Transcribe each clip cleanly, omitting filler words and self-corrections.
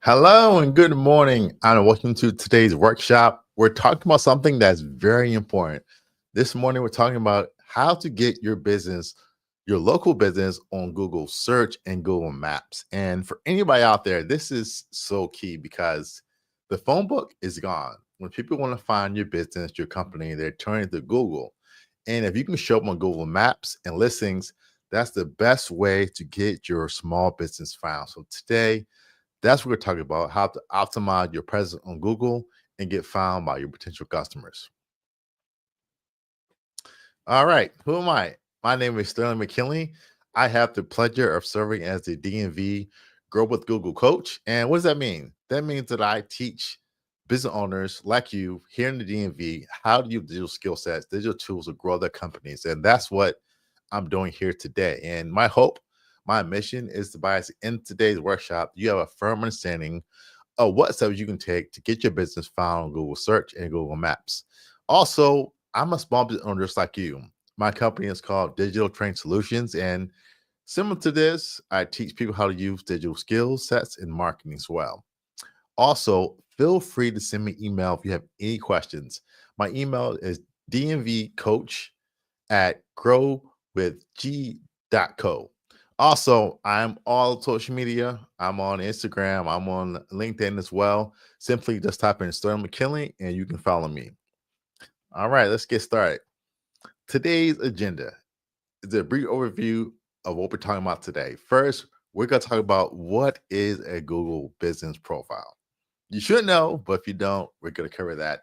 Hello and good morning, and welcome to today's workshop. We're talking about something that's very important. This morning, we're talking about how to get your business, your local business, on Google search and Google Maps. And for anybody out there, this is so key because the phone book is gone. When people want to find your business, your company, they're turning to Google. And if you can show up on Google Maps and listings, that's the best way to get your small business found. So today, that's what we're talking about, how to optimize your presence on Google and get found by your potential customers. All right, who am I? My name is Sterling McKinley. I have the pleasure of serving as the DMV Grow with Google coach. And what does that mean? That means that I teach business owners like you here in the DMV how to use digital skill sets, digital tools to grow their companies. And that's what I'm doing here today. And my hope, my mission is to by in today's workshop, you have a firm understanding what steps you can take to get your business found on Google search and Google Maps. Also, I'm a small business owner just like you. My company is called Digital Train Solutions. And similar to this, I teach people how to use digital skill sets in marketing as well. Also, feel free to send me email if you have any questions. My email is dmvcoach at growwithg.co. Also, I'm all social media. I'm on Instagram. I'm on LinkedIn as well. Simply just type in Sterling McKinley and you can follow me. All right, let's get started. Today's agenda is a brief overview of what we're talking about today. First, we're going to talk about what is a Google business profile. You should know, but if you don't, we're going to cover that.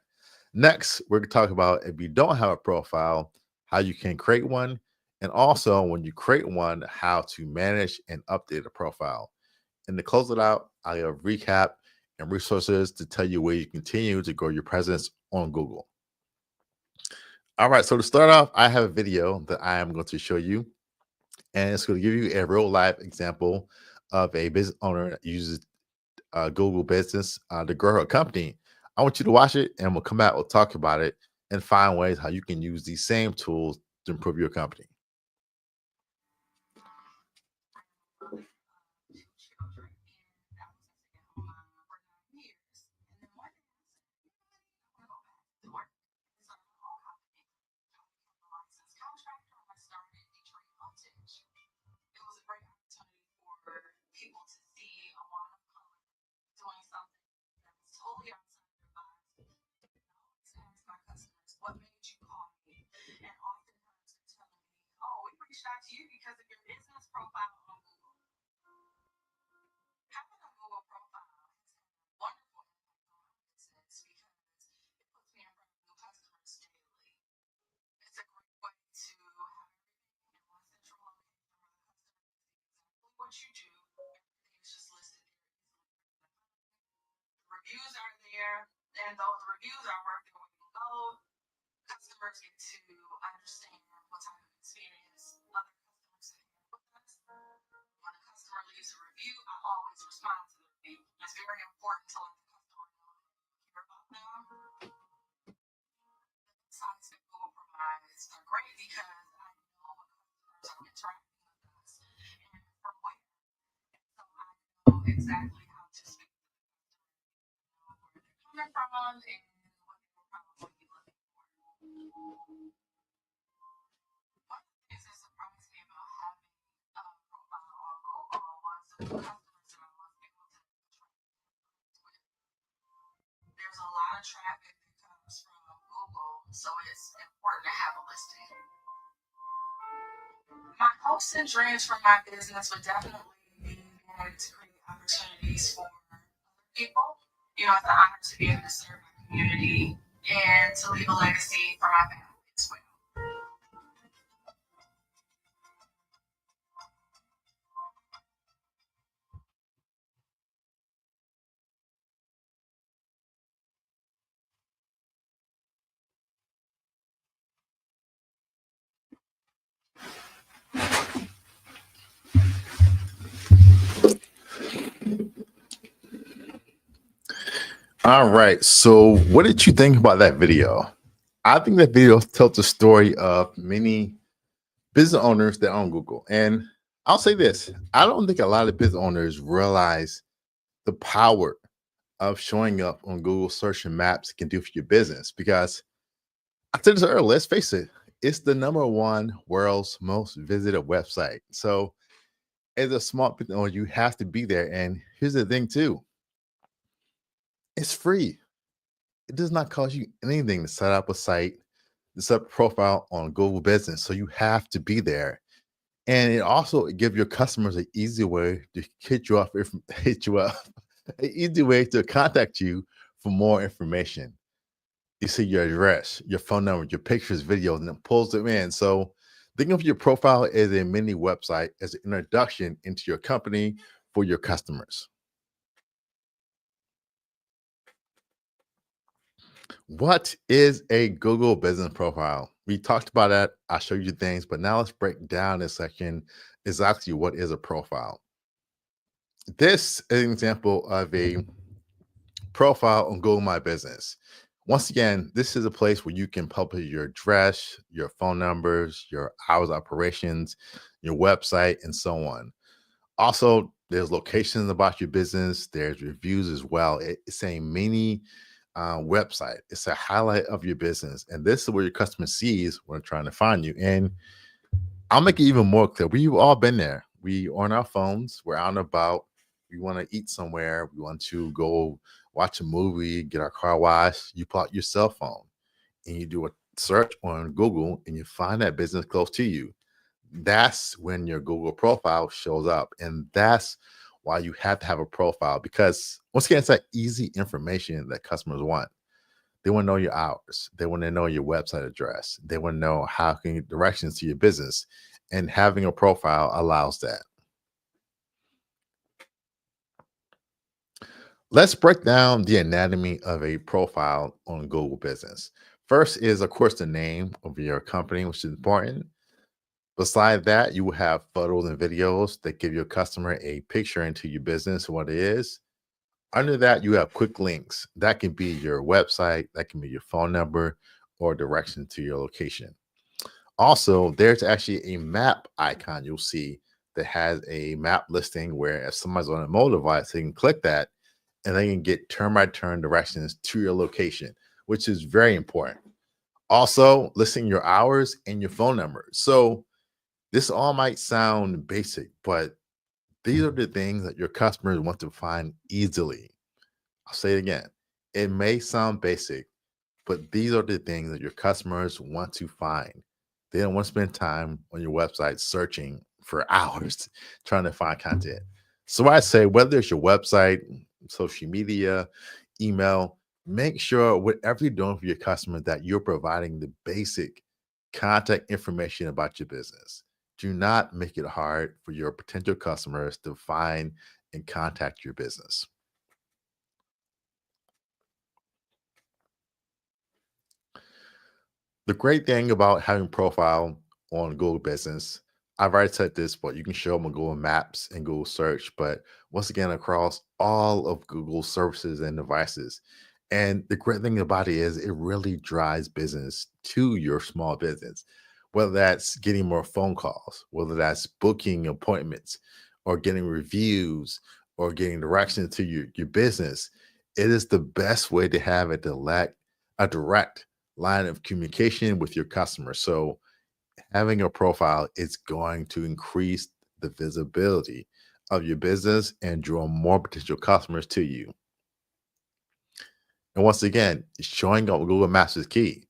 Next, we're going to talk about if you don't have a profile, how you can create one, and also when you create one, how to manage and update a profile. And to close it out, I have a recap and resources to tell you where you continue to grow your presence on Google. All right, so to start off, I have a video that I am going to show you, and it's going to give you a real life example of a business owner that uses Google Business to grow her company. I want you to watch it, and we'll come out, we'll talk about it, and find ways how you can use these same tools to improve your company. All right. So, what did you think about that video? I think that video tells the story of many business owners that own Google. And I'll say this, I don't think a lot of business owners realize the power of showing up on Google search and maps can do for your business. Because I said this earlier, let's face it, it's the number one world's most visited website. So as a small business owner, you have to be there. And here's the thing too, it's free. It does not cost you anything to set up a site, to set up a profile on Google Business. So you have to be there. And it also give your customers an easy way to hit you up, if hit you up, an easy way to contact you for more information. You see your address, your phone number, your pictures, videos, and it pulls them in. So think of your profile as a mini website, as an introduction into your company for your customers. What is a Google business profile? We talked about that. I showed you things, but now let's break down this section exactly what is a profile. This is an example of a profile on Google My Business. Once again, this is a place where you can publish your address, your phone numbers, your hours of operations, your website, and so on. Also, there's locations about your business. There's reviews as well. It's a mini website. It's a highlight of your business, and this is where your customer sees when trying to find you. And I'll make it even more clear. We've all been there. We on our phones. We're out and about. We want to eat somewhere. We want to go watch a movie, get our car washed. You pull out your cell phone and you do a search on Google, and you find that business close to you. That's when your Google profile shows up. And that's why you have to have a profile, because once again, it's that easy information that customers want. They want to know your hours. They want to know your website address. They want to know how can you directions to your business. And having a profile allows that. Let's break down the anatomy of a profile on Google Business. First is, of course, the name of your company, which is important. Beside that, you will have photos and videos that give your customer a picture into your business, what it is. Under that, you have quick links. That can be your website, that can be your phone number, or direction to your location. Also, there's actually a map icon you'll see that has a map listing where if somebody's on a mobile device, they can click that and they can get turn by turn directions to your location, which is very important. Also, listing your hours and your phone number. So, this all might sound basic, but these are the things that your customers want to find easily. I'll say it again. It may sound basic, but these are the things that your customers want to find. They don't want to spend time on your website searching for hours trying to find content. So I say, whether it's your website, social media, email, make sure whatever you're doing for your customer that you're providing the basic contact information about your business. Do not make it hard for your potential customers to find and contact your business. The great thing about having profile on Google Business, I've already said this, but you can show them on Google Maps and Google Search, but once again, across all of Google services and devices. And the great thing about it is it really drives business to your small business, whether that's getting more phone calls, whether that's booking appointments or getting reviews or getting directions to your business. It is the best way to have a direct line of communication with your customer. So having a profile is going to increase the visibility of your business and draw more potential customers to you. And once again, showing up with Google Maps is key.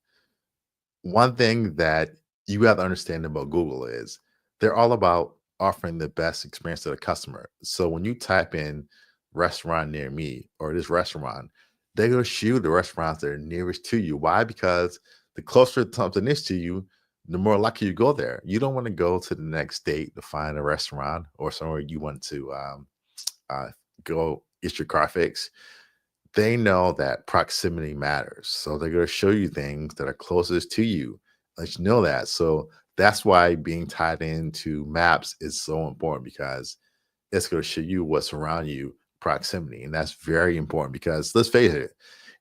One thing that you have to understand about Google is they're all about offering the best experience to the customer. So when you type in restaurant near me or this restaurant, they're going to show the restaurants that are nearest to you. Why? Because the closer something is to you, the more likely you go there. You don't want to go to the next state to find a restaurant or somewhere you want to uh, go get your car fixed. They know that proximity matters. So they're going to show you things that are closest to you. Let you know that. So that's why being tied into maps is so important, because it's going to show you what's around you, proximity. And that's very important because let's face it,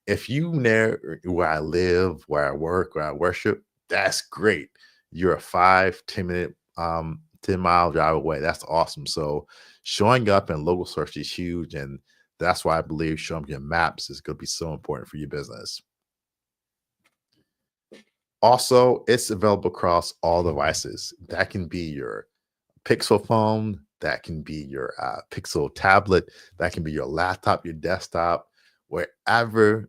if you near where I live, where I work, where I worship, that's great. You're a 5, 10 minute, 10-mile drive away. That's awesome. So showing up in local search is huge. And That's why I believe showing your maps is going to be so important for your business. Also, it's available across all devices. That can be your Pixel phone, that can be your Pixel tablet, that can be your laptop, your desktop, wherever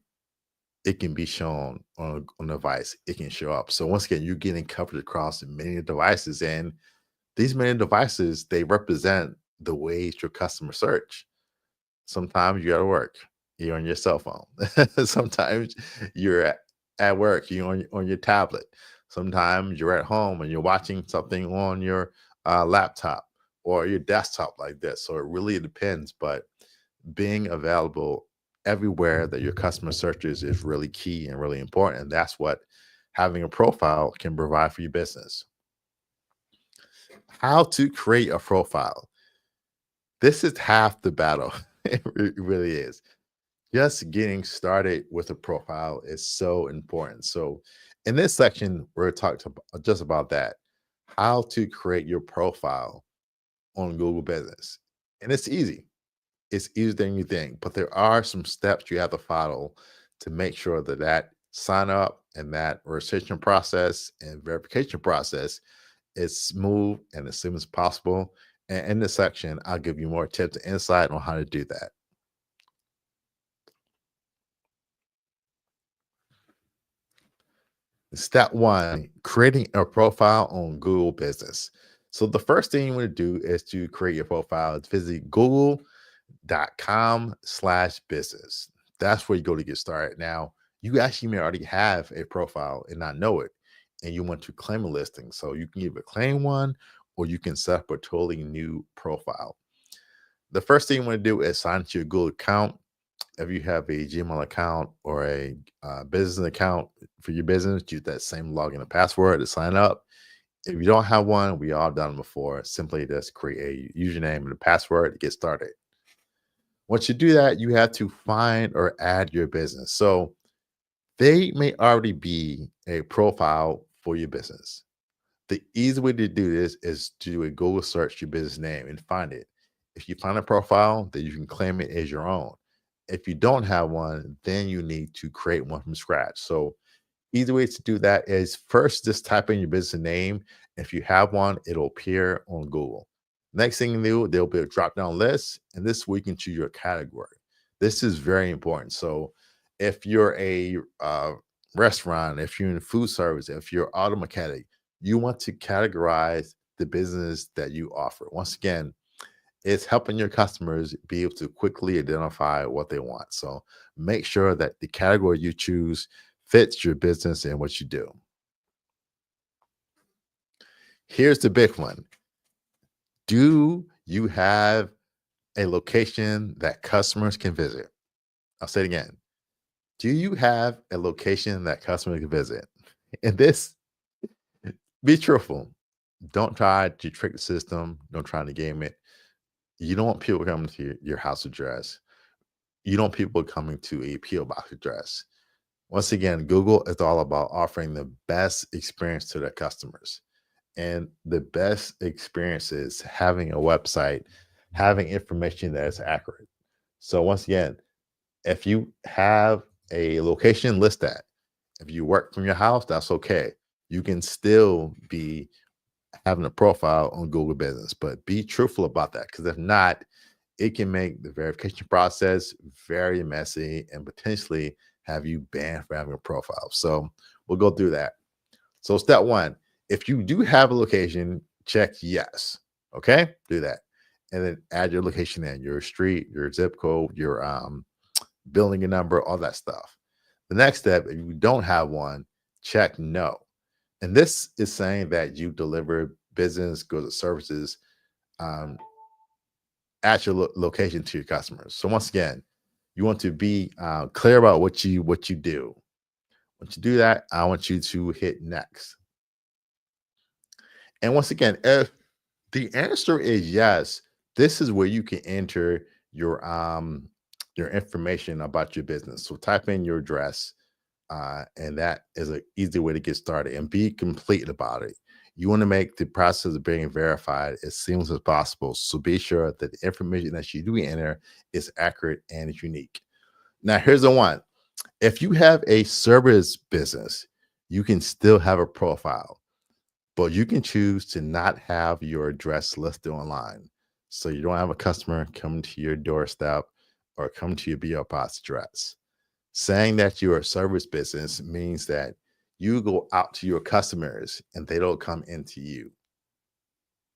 it can be shown on a device, it can show up. So once again, you're getting coverage across many devices, and these many devices, they represent the ways your customers search. Sometimes you're at work, you're on your cell phone. Sometimes you're at work, you're on your tablet. Sometimes you're at home and you're watching something on your laptop or your desktop like this. So it really depends. But being available everywhere that your customer searches is really key and really important. And that's what having a profile can provide for your business. How to create a profile. This is half the battle. It really is. Just getting started with a profile is so important. So, in this section, we're talking just about that, how to create your profile on Google Business. And it's easy. It's easier than you think, but there are some steps you have to follow to make sure that sign up and that registration process and verification process is smooth and as simple as possible. And in this section, I'll give you more tips and insight on how to do that. Step one, creating a profile on Google Business. So the first thing you want to do is to create your profile. Visit google.com/business. That's where you go to get started. Now, you actually may already have a profile and not know it, and you want to claim a listing. So you can either claim one or you can set up a totally new profile. The first thing you want to do is sign into your Google account. If you have a Gmail account or a business account for your business, use that same login and password to sign up. If you don't have one, we all done it before. Simply just create a username and a password to get started. Once you do that, you have to find or add your business. So they may already be a profile for your business. The easy way to do this is to do a Google search your business name and find it. If you find a profile, then you can claim it as your own. If you don't have one, then you need to create one from scratch. So easy way to do that is first just type in your business name. If you have one, it'll appear on Google. Next thing you do, there'll be a drop down list, and this way you can choose your category. This is very important. So if you're a restaurant, if you're in food service, if you're auto mechanic, you want to categorize the business that you offer. Once again, it's helping your customers be able to quickly identify what they want. So make sure that the category you choose fits your business and what you do. Here's the big one. Do you have a location that customers can visit? I'll say it again. Do you have a location that customers can visit? And this, be truthful. Don't try to trick the system. Don't try to game it. You don't want people coming to your house address. You don't want people coming to a PO box address. Once again, Google is all about offering the best experience to their customers. And the best experience is having a website, having information that is accurate. So once again, if you have a location, list that. If you work from your house, that's okay. You can still be having a profile on Google Business, but be truthful about that, because if not, it can make the verification process very messy and potentially have you banned for having a profile. So we'll go through that. So step one, if you do have a location, check yes. Okay, do that. And then add your location in, your street, your zip code, your building number, all that stuff. The next step, if you don't have one, check no. And this is saying that you deliver business, goods, or services um, at your location to your customers. So once again, you want to be clear about what you do. Once you do that, I want you to hit next. And once again, if the answer is yes, this is where you can enter your information about your business. So type in your address, and that is an easy way to get started and be complete about it. You want to make the process of being verified as seamless as possible. So be sure that the information that you do enter is accurate and is unique. Now, here's the one. If you have a service business, you can still have a profile, but you can choose to not have your address listed online. So you don't have a customer come to your doorstep or come to your BO box address. Saying that you're a service business means that you go out to your customers and they don't come into you.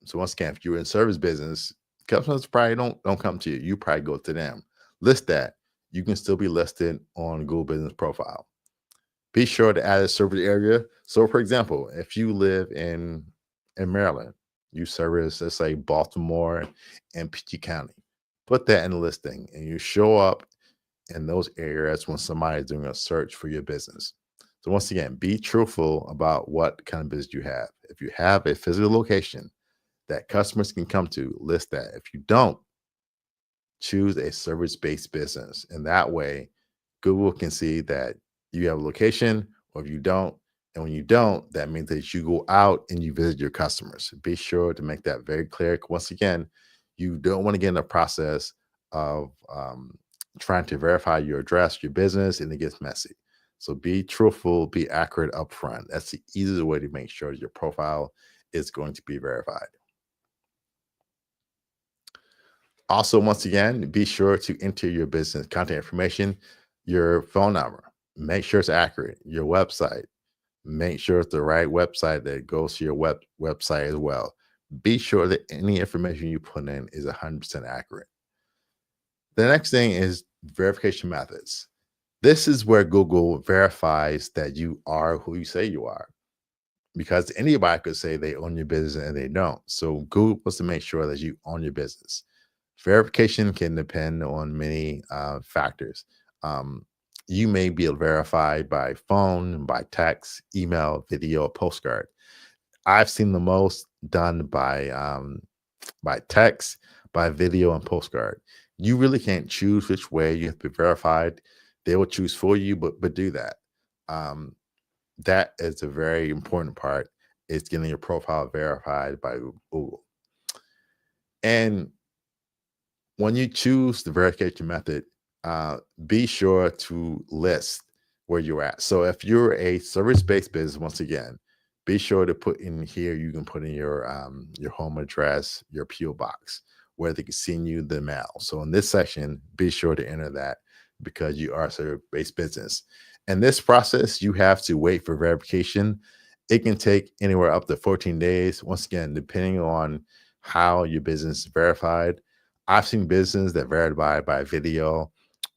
So once again, if you're in service business, customers probably don't come to you. You probably go to them. List that. You can still be listed on Google Business Profile. Be sure to add a service area. So, for example, if you live in Maryland, you service, let's say, Baltimore and PG County. Put that in the listing, and you show up in those areas when somebody's doing a search for your business. So, once again, be truthful about what kind of business you have. If you have a physical location that customers can come to, list that. If you don't, choose a service-based business. And that way, Google can see that you have a location or if you don't. And when you don't, that means that you go out and you visit your customers. Be sure to make that very clear. Once again, you don't want to get in the process of trying to verify your address, your business, and it gets messy. So be truthful, be accurate upfront. That's the easiest way to make sure your profile is going to be verified. Also, once again, be sure to enter your business contact information, your phone number. Make sure it's accurate. Your website. Make sure it's the right website that goes to your website as well. Be sure that any information you put in is 100% accurate. The next thing is verification methods. This is where Google verifies that you are who you say you are, because anybody could say they own your business and they don't. So Google wants to make sure that you own your business. Verification can depend on many factors. Um, you may be verified by phone, by text, email, video, postcard. I've seen the most done by text, by video, and postcard. You really can't choose which way you have to be verified. They will choose for you, but do that. Um, that is a very important part. Is getting your profile verified by Google. And when you choose the verification method, be sure to list where you're at. So if you're a service-based business, once again, be sure to put in here. You can put in your home address, your PO box, where they can send you the mail. So in this section, be sure to enter that because you are a service-based business. And this process, you have to wait for verification. It can take anywhere up to 14 days. Once again, depending on how your business is verified. I've seen business that verify by video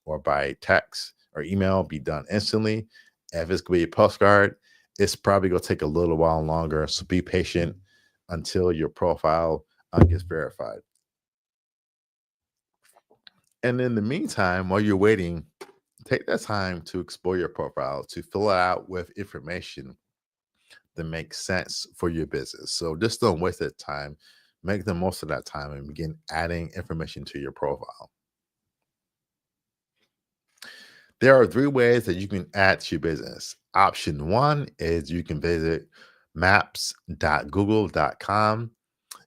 or by text or email be done instantly. If it's going to be a postcard, it's probably going to take a little while longer. So be patient until your profile gets verified. And in the meantime, while you're waiting, take that time to explore your profile, to fill it out with information that makes sense for your business. So just don't waste that time. Make the most of that time and begin adding information to your profile. There are 3 ways that you can add to your business. Option 1 is you can visit maps.google.com.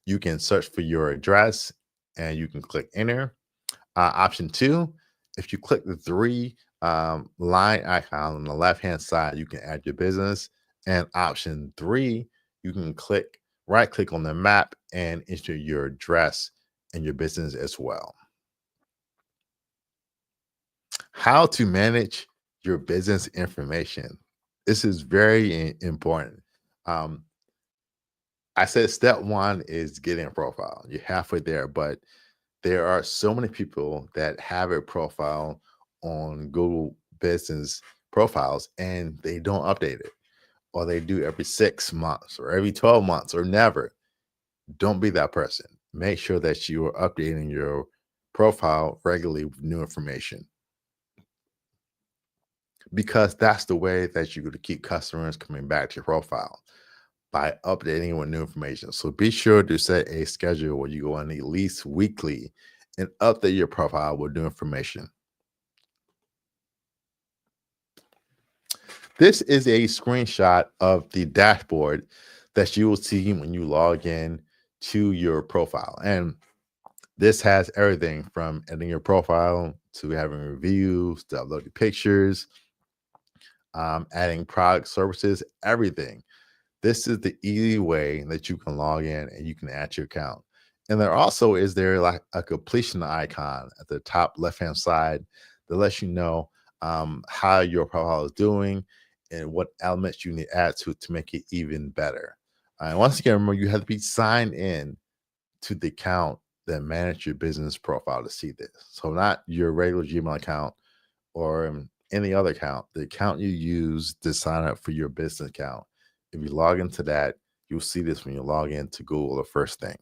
You can search for your address and you can click enter. Option 2, if you click the 3 line icon on the left-hand side, you can add your business. And option 3, you can right click on the map and enter your address and your business as well. How to manage your business information. This is very important. Um, I said step 1 is getting a profile. You're halfway there, but there are so many people that have a profile on Google Business Profiles and they don't update it, or they do every 6 months or every 12 months or never. Don't be that person. Make sure that you are updating your profile regularly with new information, because that's the way that you're going to keep customers coming back to your profile, by updating with new information. So be sure to set a schedule where you go on at least weekly and update your profile with new information. This is a screenshot of the dashboard that you will see when you log in to your profile. And this has everything from editing your profile to having reviews, to uploading pictures, adding product services, everything. This is the easy way that you can log in and you can add your account. And there also is there like a completion icon at the top left hand side that lets you know how your profile is doing and what elements you need to add to make it even better. And once again, remember you have to be signed in to the account that manage your business profile to see this. So not your regular Gmail account or any other account, the account you use to sign up for your business account. If you log into that, you'll see this when you log into Google the first thing.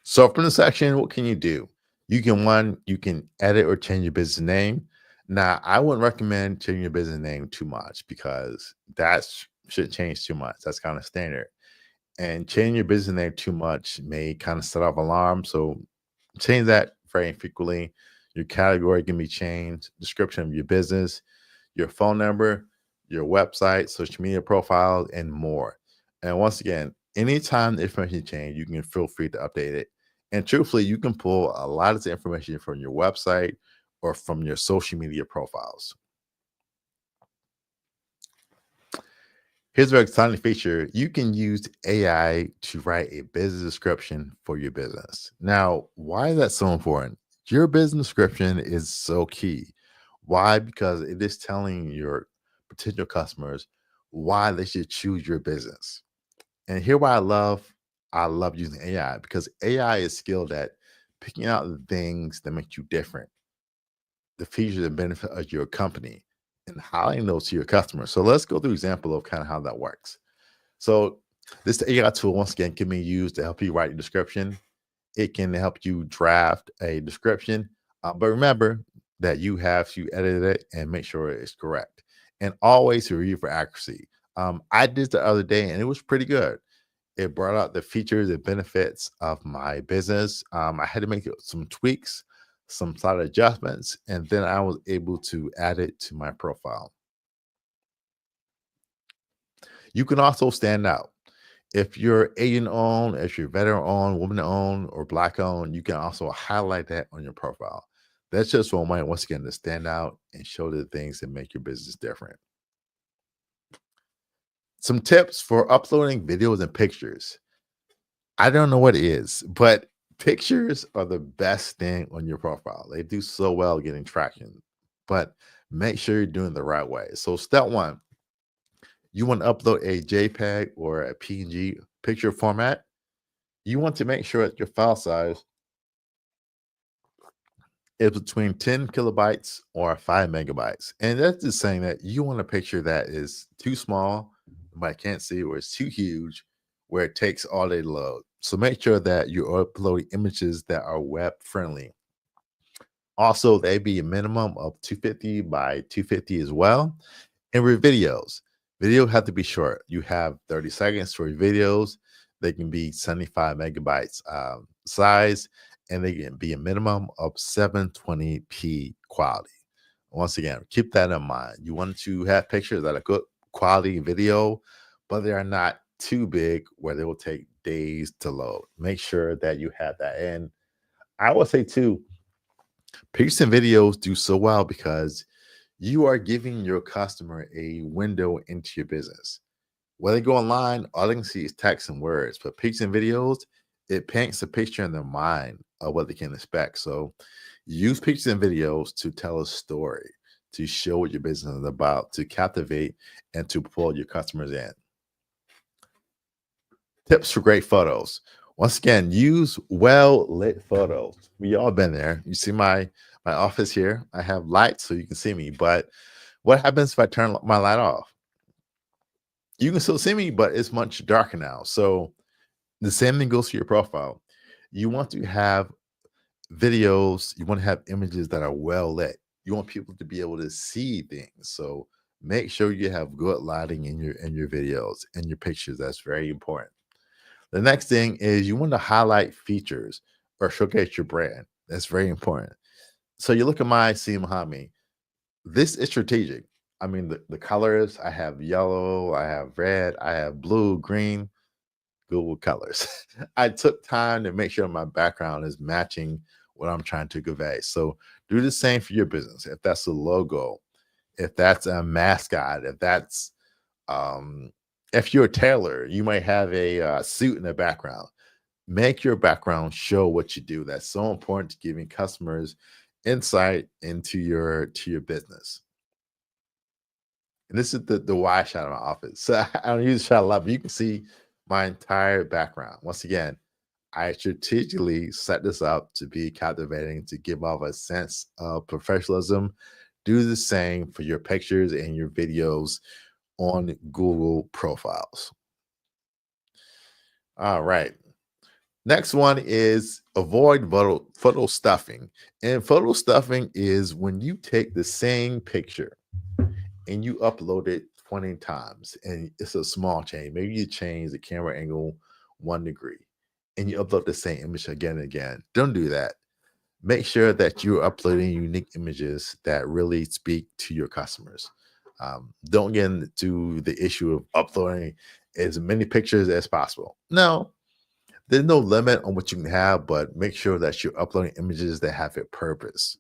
So from the section, what can you do? You can edit or change your business name. Now, I wouldn't recommend changing your business name too much because that should change too much. That's kind of standard. And changing your business name too much may kind of set off alarms. So change that very frequently. Your category can be changed, description of your business, your phone number, your website, social media profiles, and more. And once again, anytime the information change, you can feel free to update it. And truthfully, you can pull a lot of the information from your website or from your social media profiles. Here's a very exciting feature. You can use AI to write a business description for your business. Now, why is that so important? Your business description is so key. Why? Because it is telling your potential customers why they should choose your business. And here why I love using AI because AI is skilled at picking out the things that make you different, the features and benefit of your company, and highlighting those to your customers. So let's go through an example of kind of how that works. So this AI tool once again can be used to help you write your description. It can help you draft a description, but remember that you have to edit it and make sure it's correct, and always review for accuracy. I did the other day, and it was pretty good. It brought out the features and benefits of my business. I had to make some tweaks, some slight adjustments, and then I was able to add it to my profile. You can also stand out. If you're Asian owned, if you're veteran owned, woman owned, or black owned, you can also highlight that on your profile. That's just one way, once again, to stand out and show the things that make your business different. Some tips for uploading videos and pictures. I don't know what it is, but pictures are the best thing on your profile. They do so well getting traction, but make sure you're doing it the right way. So, step one, you want to upload a JPEG or a PNG picture format. You want to make sure that your file size is between 10 kilobytes or 5 megabytes. And that's just saying that you want a picture that is too small, but I can't see, or it's too huge, where it takes all day to load. So make sure that you're uploading images that are web friendly. Also, they be a minimum of 250 by 250 as well. And with videos, video have to be short. You have 30 seconds for your videos. They can be 75 megabytes size, and they can be a minimum of 720p quality. Once again, keep that in mind. You want to have pictures that are good quality video, but they are not too big where they will take days to load. Make sure that you have that. And I would say too, pictures and videos do so well because you are giving your customer a window into your business. When they go online, all they can see is text and words, but pictures and videos, it paints a picture in their mind of what they can expect. So use pictures and videos to tell a story, to show what your business is about, to captivate and to pull your customers in. Tips for great photos. Once again, use well lit photos. We all been there. You see my office here. I have lights so you can see me, but what happens if I turn my light off? You can still see me, but it's much darker now. So the same thing goes to your profile. You want to have videos, you want to have images that are well lit. You want people to be able to see things. So make sure you have good lighting in your videos and your pictures. That's very important. The next thing is you want to highlight features or showcase your brand. That's very important. So you look at my See Behind Me. This is strategic. I mean, the colors, I have yellow, I have red, I have blue, green, Google colors. I took time to make sure my background is matching what I'm trying to convey. So do the same for your business. If that's a logo, if that's a mascot, um, if you're a tailor, you might have a suit in the background. Make your background show what you do. That's so important to giving customers insight into your business. And this is the wide shot of my office. So I don't use the shot a lot, but you can see my entire background. Once again, I strategically set this up to be captivating, to give off a sense of professionalism. Do the same for your pictures and your videos on Google profiles. All right. Next one is avoid photo stuffing. And photo stuffing is when you take the same picture and you upload it 20 times and it's a small change. Maybe you change the camera angle 1 degree and you upload the same image again and again. Don't do that. Make sure that you're uploading unique images that really speak to your customers. Don't get into the issue of uploading as many pictures as possible. No, there's no limit on what you can have, but make sure that you're uploading images that have a purpose,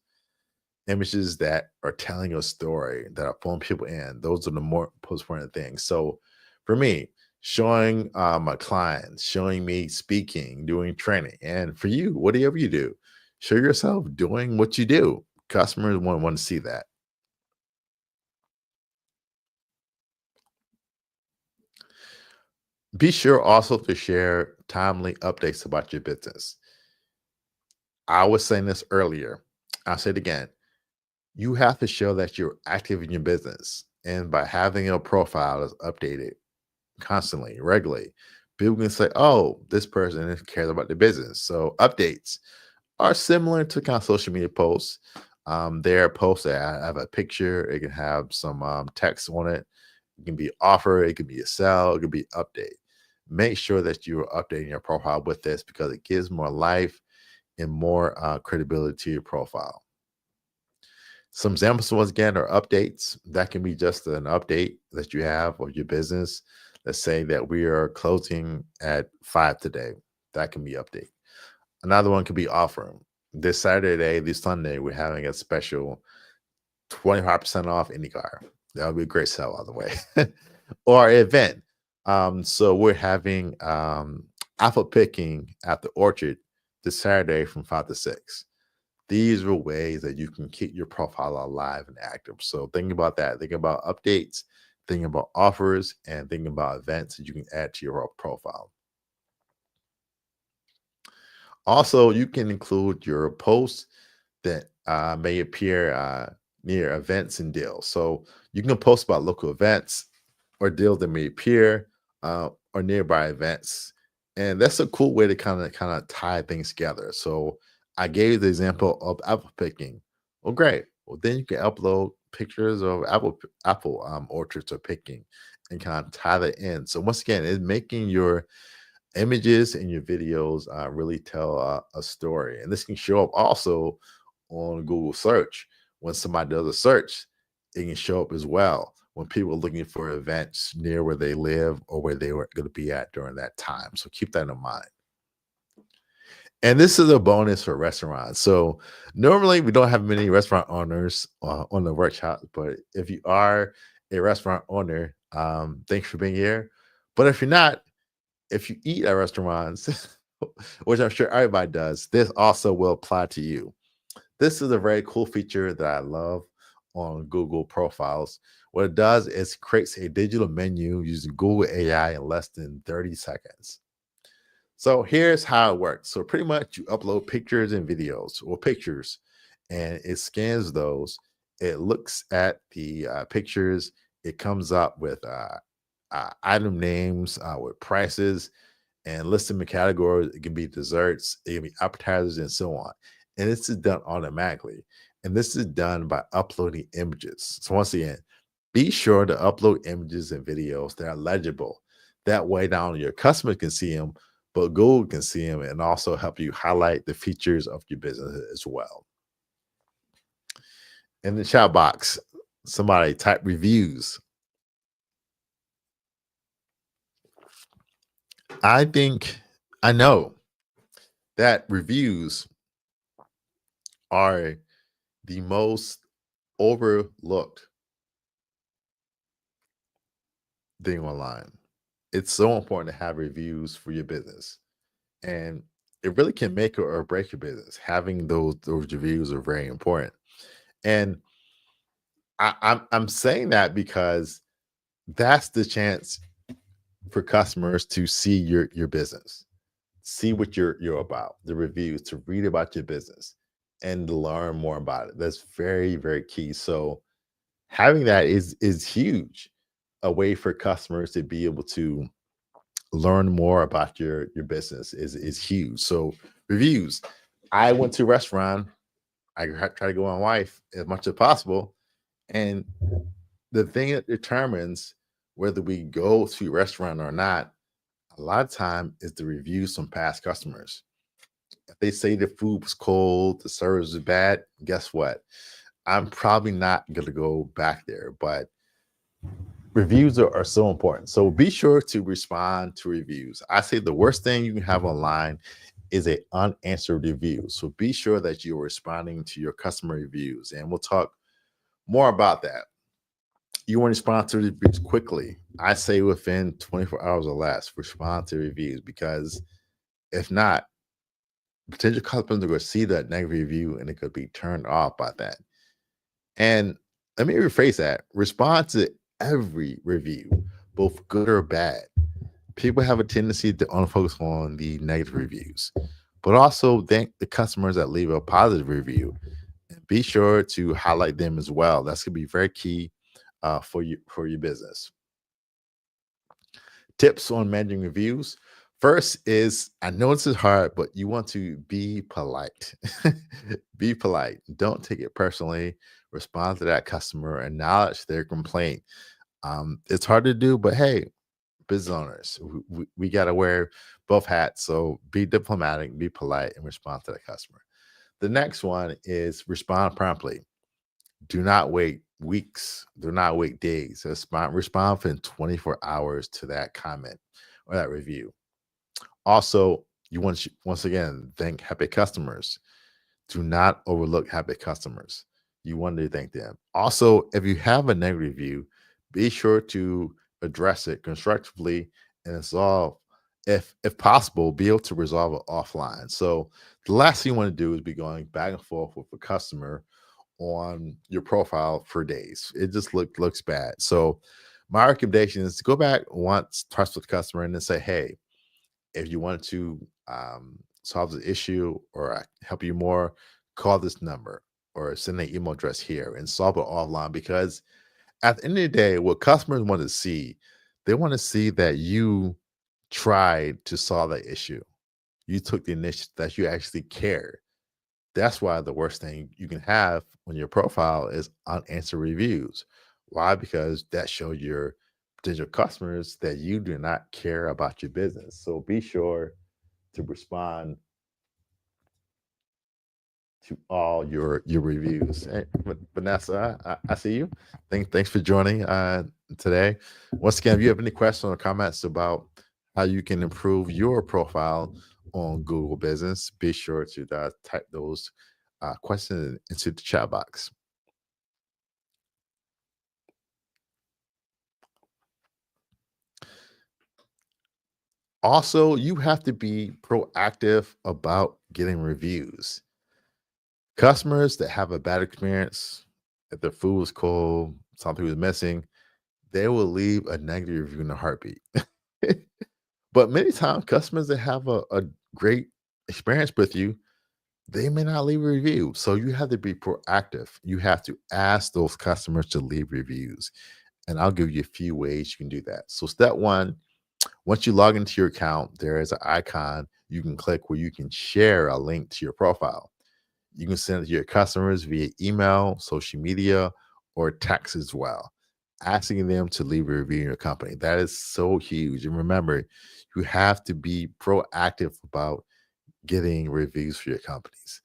images that are telling a story, that are pulling people in. Those are the more most important things. So for me, showing my clients, showing me speaking, doing training. And for you, whatever you do, show yourself doing what you do. Customers want to see that. Be sure also to share timely updates about your business. I was saying this earlier. I'll say it again. You have to show that you're active in your business. And by having a profile that's updated constantly, regularly, people can say, oh, this person cares about the business. So updates are similar to kind of social media posts. There are posts that have a picture, it can have some text on it. It can be offer, it could be a sell, it could be update. Make sure that you are updating your profile with this because it gives more life and more credibility to your profile. Some examples once again are updates. That can be just an update that you have of your business. Let's say that we are closing at 5 today. That can be update. Another one could be offering. This Saturday, this Sunday, we're having a special 25% off any car. That would be a great sell, by the way. Or event. So we're having apple picking at the orchard this Saturday from 5 to 6. These are ways that you can keep your profile alive and active. So think about that. Think about updates, think about offers, and think about events that you can add to your profile. Also, you can include your posts that may appear near events and deals. So you can post about local events or deals that may appear or nearby events, and that's a cool way to kind of tie things together. So I gave the example of apple picking. Well, great. Well, then you can upload pictures of apple orchards or picking, and kind of tie that in. So once again, it's making your images and your videos really tell a story, and this can show up also on Google search. When somebody does a search, it can show up as well when people are looking for events near where they live or where they were going to be at during that time. So keep that in mind. And this is a bonus for restaurants. So normally we don't have many restaurant owners on the workshop, but if you are a restaurant owner, thanks for being here. But if you're not, if you eat at restaurants, which I'm sure everybody does, this also will apply to you. This is a very cool feature that I love on Google profiles. What it does is creates a digital menu using Google AI in less than 30 seconds. So here's how it works. So pretty much you upload pictures and videos or pictures, and it scans those. It looks at the pictures. It comes up with item names, with prices, and list them in categories. It can be desserts, it can be appetizers, and so on. And this is done automatically. And this is done by uploading images. So once again, be sure to upload images and videos that are legible. That way, not only your customers can see them, but Google can see them and also help you highlight the features of your business as well. In the chat box, Somebody type reviews. I think I know that reviews are the most overlooked thing online. It's so important to have reviews for your business, and it really can make or break your business. Having those reviews are very important, and I'm saying that because that's the chance for customers to see your business, see what you're about, the reviews, to read about your business, and to learn more about it. That's very very key. So having that is huge, a way for customers to be able to learn more about your business is huge. So reviews. I went to a restaurant. Try to go on wife as much as possible, and the thing that determines whether we go to a restaurant or not, a lot of time, is the reviews from past customers. If they say the food was cold, the service was bad, guess what? I'm probably not gonna go back there. But reviews are so important. So be sure to respond to reviews. I say the worst thing you can have online is a unanswered review. So be sure that you're responding to your customer reviews. And we'll talk more about that. You want to respond to reviews quickly. I say within 24 hours or less, respond to reviews, because if not, potential customers are going to see that negative review and it could be turned off by that. And let me rephrase that. Respond to every review, both good or bad. People have a tendency to only focus on the negative reviews, but also thank the customers that leave a positive review. And be sure to highlight them as well. That's going to be very key for your business. Tips on managing reviews. First is, I know this is hard, but you want to be polite. Be polite. Don't take it personally. Respond to that customer, acknowledge their complaint. It's hard to do, but hey, business owners, we got to wear both hats. So be diplomatic, be polite, and respond to the customer. The next one is respond promptly. Do not wait weeks. Do not wait days. Respond within 24 hours to that comment or that review. Also, you want to once again thank happy customers. Do not overlook happy customers. You want to thank them. Also, if you have a negative review, be sure to address it constructively and resolve. If possible, be able to resolve it offline. So the last thing you want to do is be going back and forth with a customer on your profile for days. It just looks bad. So my recommendation is to go back once, touch with the customer, and then say, hey, if you want to solve the issue or help you more, call this number or send an email address here and solve it offline. Because at the end of the day, what customers want to see, they want to see that you tried to solve that issue. You took the initiative, that you actually cared. That's why the worst thing you can have on your profile is unanswered reviews. Why? Because that shows your potential customers that you do not care about your business. So be sure to respond to all your reviews. Hey, Vanessa, I see you. Thanks for joining today. Once again, if you have any questions or comments about how you can improve your profile on Google Business, be sure to type those questions into the chat box. Also, you have to be proactive about getting reviews. Customers that have a bad experience, if their food was cold, something was missing, they will leave a negative review in a heartbeat. But many times, customers that have a great experience with you, they may not leave a review. So you have to be proactive. You have to ask those customers to leave reviews. And I'll give you a few ways you can do that. So, step one, once you log into your account, there is an icon you can click where you can share a link to your profile. You can send it to your customers via email, social media, or text as well, asking them to leave a review in your company. That is so huge. And remember, you have to be proactive about getting reviews for your companies.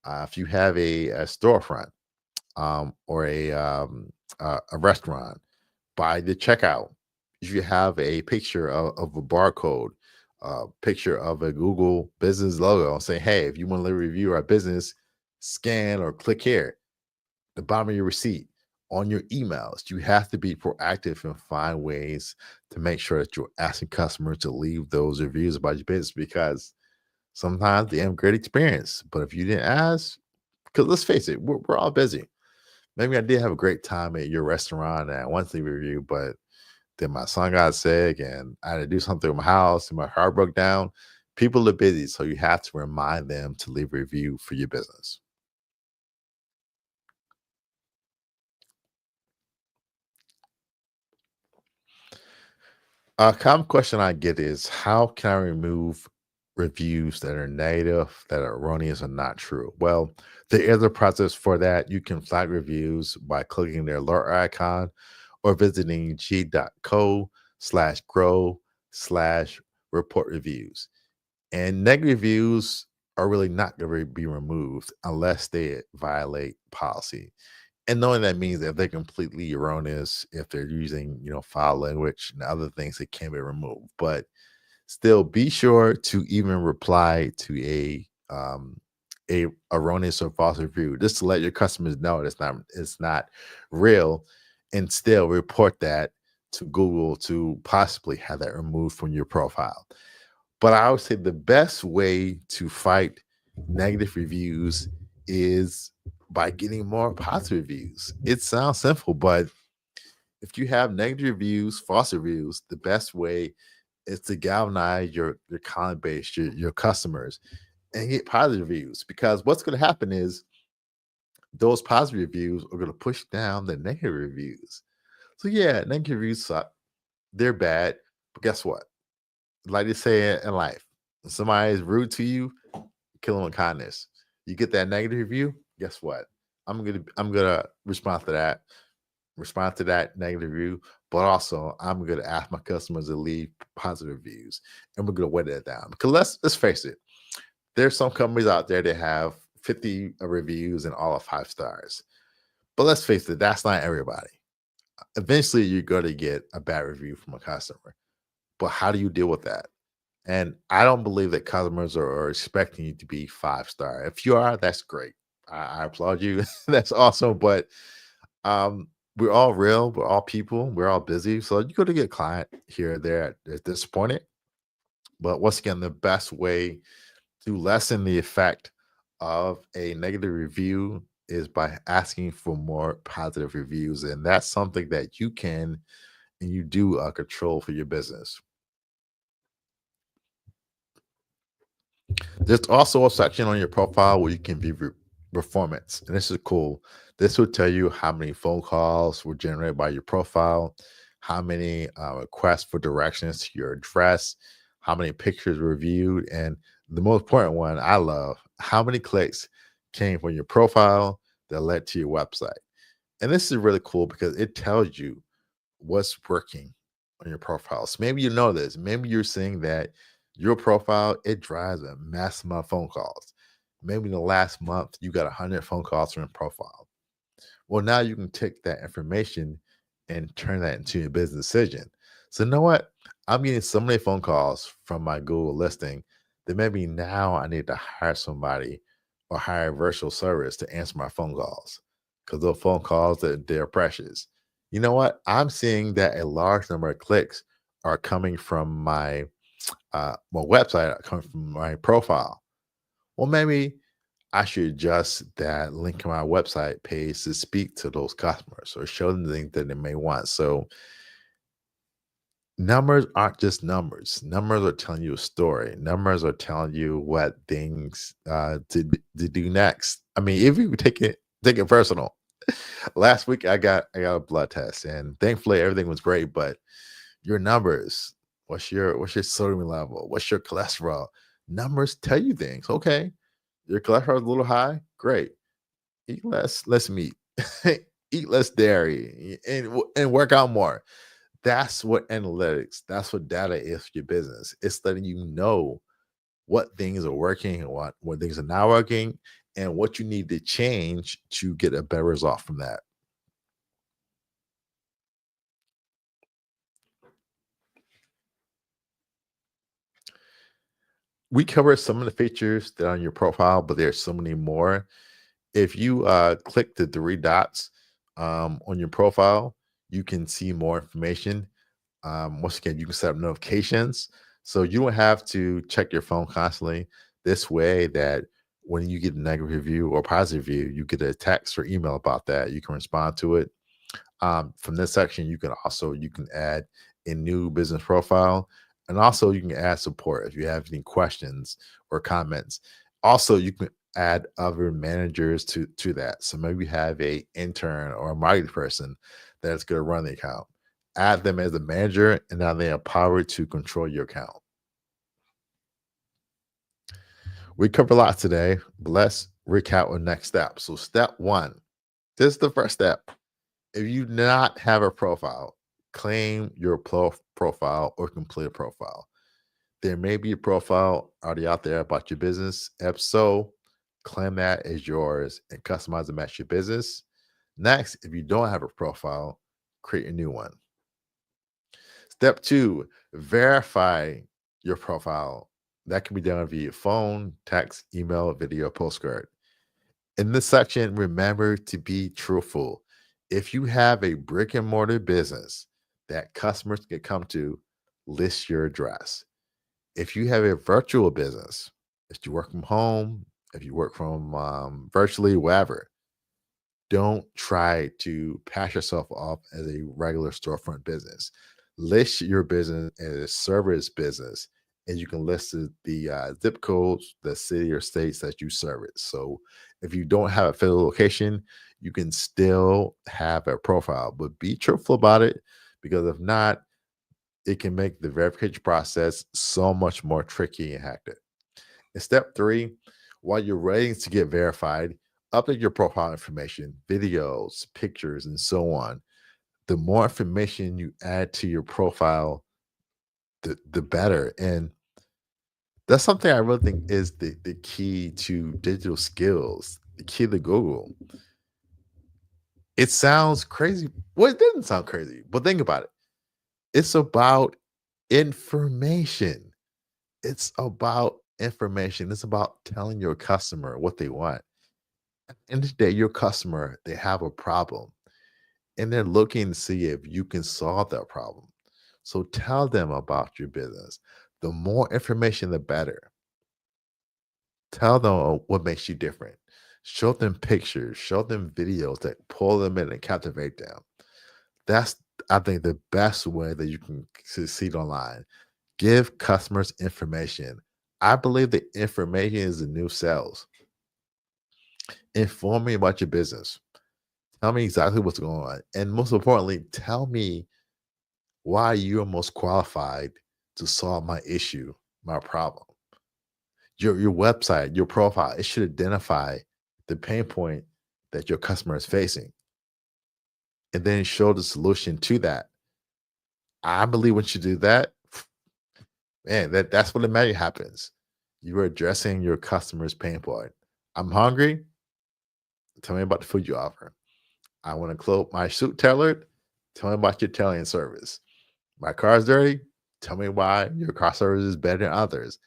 If you have a storefront or a restaurant, by the checkout, if you have a picture of a barcode, picture of a Google business logo, and say, hey, if you want to leave a review of our business, scan or click here, the bottom of your receipt, on your emails. You have to be proactive and find ways to make sure that you're asking customers to leave those reviews about your business, because sometimes they have a great experience. But if you didn't ask, because let's face it, we're all busy. Maybe I did have a great time at your restaurant and I wanted to leave a review, but then my son got sick and I had to do something with my house and my heart broke down. People are busy, so you have to remind them to leave a review for your business. A common question I get is, how can I remove reviews that are negative, that are erroneous, and not true? Well, there is a process for that. You can flag reviews by clicking the alert icon or visiting g.co/grow/report reviews. And negative reviews are really not going to be removed unless they violate policy. And knowing that means if they're completely erroneous, if they're using, foul language and other things, that can be removed. But still, be sure to even reply to a erroneous or false review, just to let your customers know it's not real, and still report that to Google to possibly have that removed from your profile. But I would say the best way to fight negative reviews is by getting more positive reviews. It sounds simple, but if you have negative reviews, false reviews, the best way is to galvanize your client base, your customers, and get positive reviews. Because what's going to happen is those positive reviews are going to push down the negative reviews. So yeah, negative reviews suck. They're bad. But guess what? Like they say in life, when somebody is rude to you, kill them with kindness. You get that negative review, guess what? I'm gonna respond to that negative review, but also I'm gonna ask my customers to leave positive reviews, and we're gonna weigh that down. Because let's face it, there's some companies out there that have 50 reviews and all of 5 stars. But let's face it, that's not everybody. Eventually, you're gonna get a bad review from a customer. But how do you deal with that? And I don't believe that customers are expecting you to be 5 star. If you are, that's great. I applaud you. That's awesome. But we're all real. We're all people. We're all busy. So you're going to get a client here or there that's disappointed. But once again, the best way to lessen the effect of a negative review is by asking for more positive reviews. And that's something that you can and you do control for your business. There's also a section on your profile where you can view performance, and this is cool. This will tell you how many phone calls were generated by your profile, how many requests for directions to your address, how many pictures were viewed, and the most important one I love: how many clicks came from your profile that led to your website. And this is really cool because it tells you what's working on your profile. So maybe you know this. Maybe you're seeing that your profile, it drives a massive amount of phone calls. Maybe in the last month you got 100 phone calls from your profile. Well, now you can take that information and turn that into a business decision. So you know what? I'm getting so many phone calls from my Google listing that maybe now I need to hire somebody or hire a virtual service to answer my phone calls, because those phone calls, that they're precious. You know what? I'm seeing that a large number of clicks are coming from my website, coming from my profile. Well, maybe I should adjust that link to my website page to speak to those customers or show them the things that they may want. So numbers aren't just numbers. Numbers are telling you a story. Numbers are telling you what things to do next. I mean, if you take it personal. Last week I got a blood test, and thankfully everything was great. But your numbers, what's your sodium level? What's your cholesterol? Numbers tell you things. Okay, your cholesterol is a little high. Great. Eat less meat. Eat less dairy and work out more. That's what analytics, that's what data is for your business. It's letting you know what things are working and what things are not working, and what you need to change to get a better result from that. We cover some of the features that are on your profile, but there's so many more. If you click the three dots on your profile, you can see more information. Once again, you can set up notifications so you don't have to check your phone constantly. This way, that when you get a negative review or positive review, you get a text or email about that. You can respond to it. From this section, you can add a new business profile, and also you can add support if you have any questions or comments. Also, you can add other managers to that. So maybe you have a intern or a marketing person that's going to run the account. Add them as a manager, and now they are empowered to control your account. We covered a lot today, but let's recap on next step. So, step one, this is the first step. If you do not have a profile, claim your profile or complete a profile. There may be a profile already out there about your business. If so, claim that as yours and customize it match your business. Next, if you don't have a profile, create a new one. Step two, verify your profile. That can be done via phone, text, email, video, postcard. In this section, remember to be truthful. If you have a brick and mortar business that customers can come to, list your address. If you have a virtual business, if you work from home, if you work from virtually, wherever, don't try to pass yourself off as a regular storefront business. List your business as a service business, and you can list the zip codes, the city or states that you service. So if you don't have a physical location, you can still have a profile, but be truthful about it, because if not, it can make the verification process so much more tricky and hectic. In step three, while you're waiting to get verified, update your profile information, videos, pictures, and so on. The more information you add to your profile, the better. And that's something I really think is the key to digital skills, the key to Google. It sounds crazy. Well, it didn't sound crazy, but think about it. It's about information. It's about information. It's about telling your customer what they want. At the end of the day, your customer, they have a problem and they're looking to see if you can solve that problem. So tell them about your business. The more information, the better. Tell them what makes you different. Show them pictures, show them videos that pull them in and captivate them. That's, I think, the best way that you can succeed online. Give customers information. I believe that information is the new sales. Inform me about your business. Tell me exactly what's going on. And most importantly, tell me why you're most qualified to solve my issue, my problem. Your website, your profile, it should identify the pain point that your customer is facing and then show the solution to that. I believe once you do that, man, that's when the magic happens. You are addressing your customer's pain point. I'm hungry. Tell me about the food you offer. I want to clothe my suit tailored. Tell me about your tailoring service. My car's dirty. Tell me why your car service is better than others.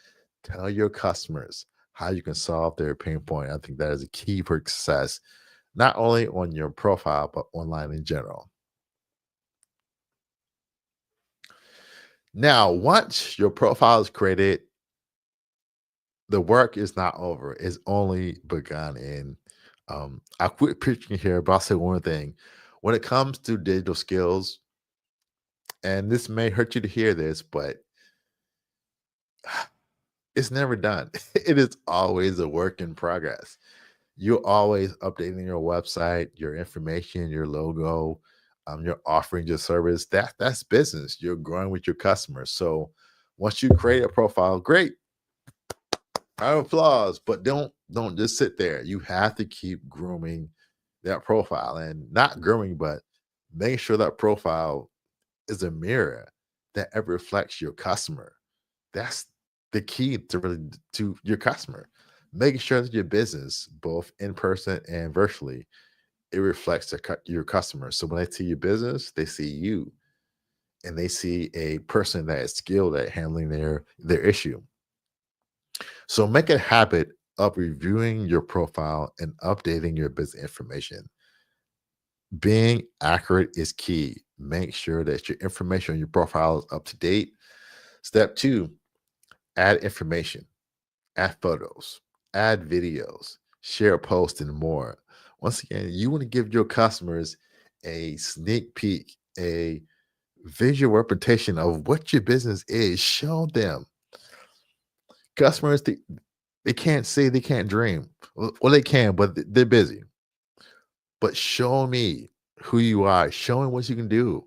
Tell your customers how you can solve their pain point. I think that is a key for success, not only on your profile, but online in general. Now, once your profile is created, the work is not over. It's only begun. And I'll quit preaching here, but I'll say one thing. When it comes to digital skills, and this may hurt you to hear this, but it's never done. It is always a work in progress. You're always updating your website, your information, your logo. You're offering your service. That's business. You're growing with your customers. So once you create a profile, great. Round of applause. But don't just sit there. You have to keep grooming that profile, and not grooming, but make sure that profile is a mirror that ever reflects your customer. That's the key to really to your customer. Making sure that your business, both in person and virtually, it reflects your customer. So when they see your business, they see you, and they see a person that is skilled at handling their issue. So make a habit of reviewing your profile and updating your business information. Being accurate is key. Make sure that your information on your profile is up to date. Step two, add information, add photos, add videos, share posts, and more. Once again, you want to give your customers a sneak peek, a visual representation of what your business is. Show them. Customers, they can't say, they can't dream. Well, they can, but they're busy. But show me who you are. Show me what you can do.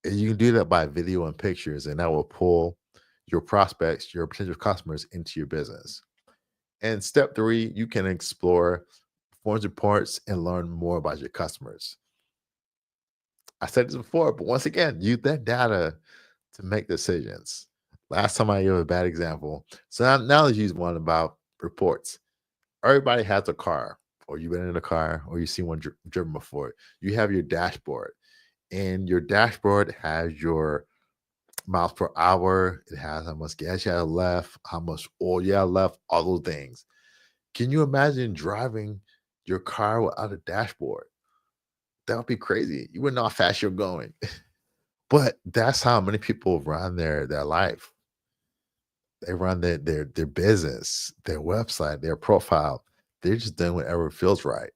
And you can do that by video and pictures, and that will pull your prospects, your potential customers into your business. And step three, you can explore performance reports and learn more about your customers. I said this before, but once again, use that data to make decisions. Last time I gave a bad example. So now let's use one about reports. Everybody has a car, or you've been in a car, or you've seen one driven before. You have your dashboard, and your dashboard has your miles per hour. It has how much gas you have left, how much oil you have left, all those things. Can you imagine driving your car without a dashboard? That would be crazy. You wouldn't know how fast you're going. But that's how many people run their life. They run their business, their website, their profile. They're just doing whatever feels right.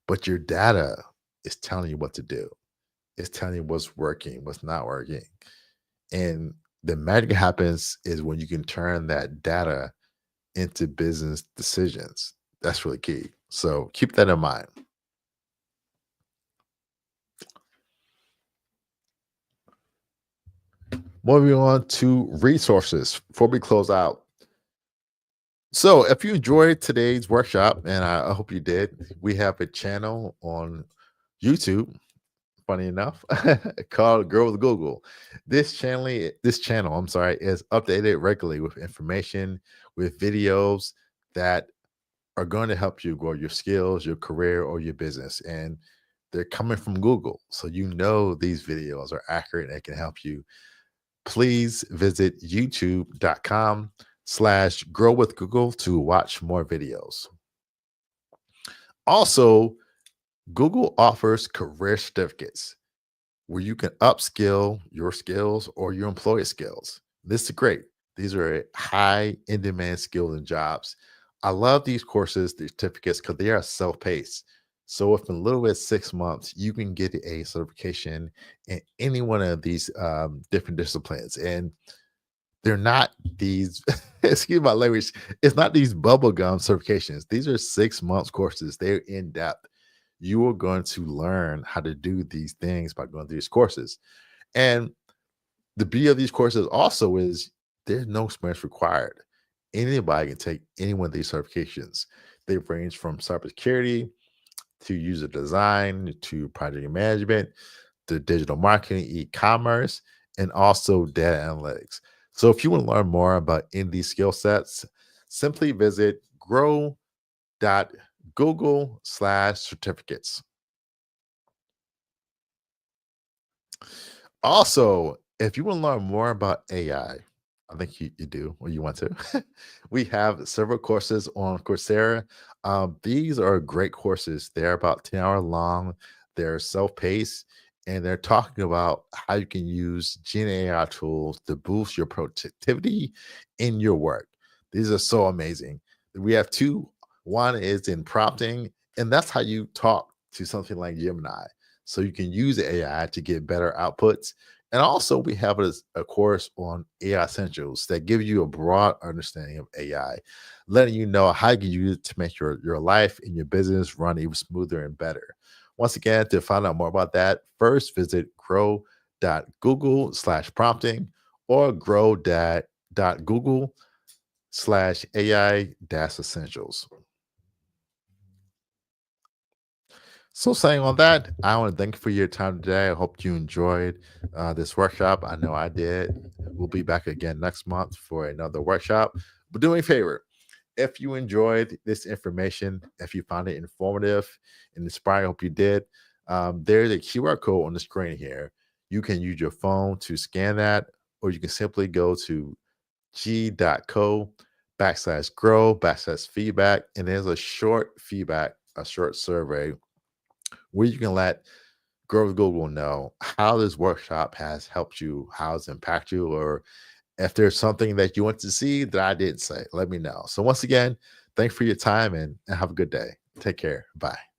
But your data is telling you what to do. It's telling you what's working, what's not working. And the magic happens is when you can turn that data into business decisions. That's really key. So keep that in mind. Moving on to resources before we close out. So, if you enjoyed today's workshop, and I hope you did, we have a channel on YouTube, funny enough, called Girl with Google. This channel, I'm sorry, is updated regularly with information, with videos that are going to help you grow your skills, your career, or your business. And they're coming from Google. So you know these videos are accurate and can help you. Please visit youtube.com/grow with Google to watch more videos. Also, Google offers career certificates where you can upskill your skills or your employee skills. This is great. These are high in demand skills and jobs. I love these courses, these certificates, because they are self paced. So, if in little as 6 months, you can get a certification in any one of these different disciplines. And they're not these, excuse my language, it's not these bubblegum certifications. These are 6 months courses. They're in depth. You are going to learn how to do these things by going through these courses. And the beauty of these courses also is there's no experience required. Anybody can take any one of these certifications. They range from cybersecurity to user design to project management to digital marketing, e-commerce, and also data analytics. So if you want to learn more about any of these skill sets, simply visit grow.google/certificates. Also, if you want to learn more about AI, I think you do or you want to. We have several courses on Coursera. These are great courses. They're about 10 hours long, they're self paced, and they're talking about how you can use Gen AI tools to boost your productivity in your work. These are so amazing. We have two. One is in prompting, and that's how you talk to something like Gemini. So you can use AI to get better outputs. And also, we have a course on AI Essentials that gives you a broad understanding of AI, letting you know how you can use it to make your life and your business run even smoother and better. Once again, to find out more about that, first visit grow.google/prompting or grow.google/AI-essentials. So, saying on that, I want to thank you for your time today. I hope you enjoyed this workshop. I know I did. We'll be back again next month for another workshop. But do me a favor, if you enjoyed this information, if you found it informative and inspiring, I hope you did. There's a QR code on the screen here. You can use your phone to scan that, or you can simply go to g.co /grow/feedback. And there's a short feedback, a short survey where you can let Grow with Google know how this workshop has helped you, how it's impacted you, or if there's something that you want to see that I didn't say, let me know. So once again, thanks for your time and have a good day. Take care. Bye.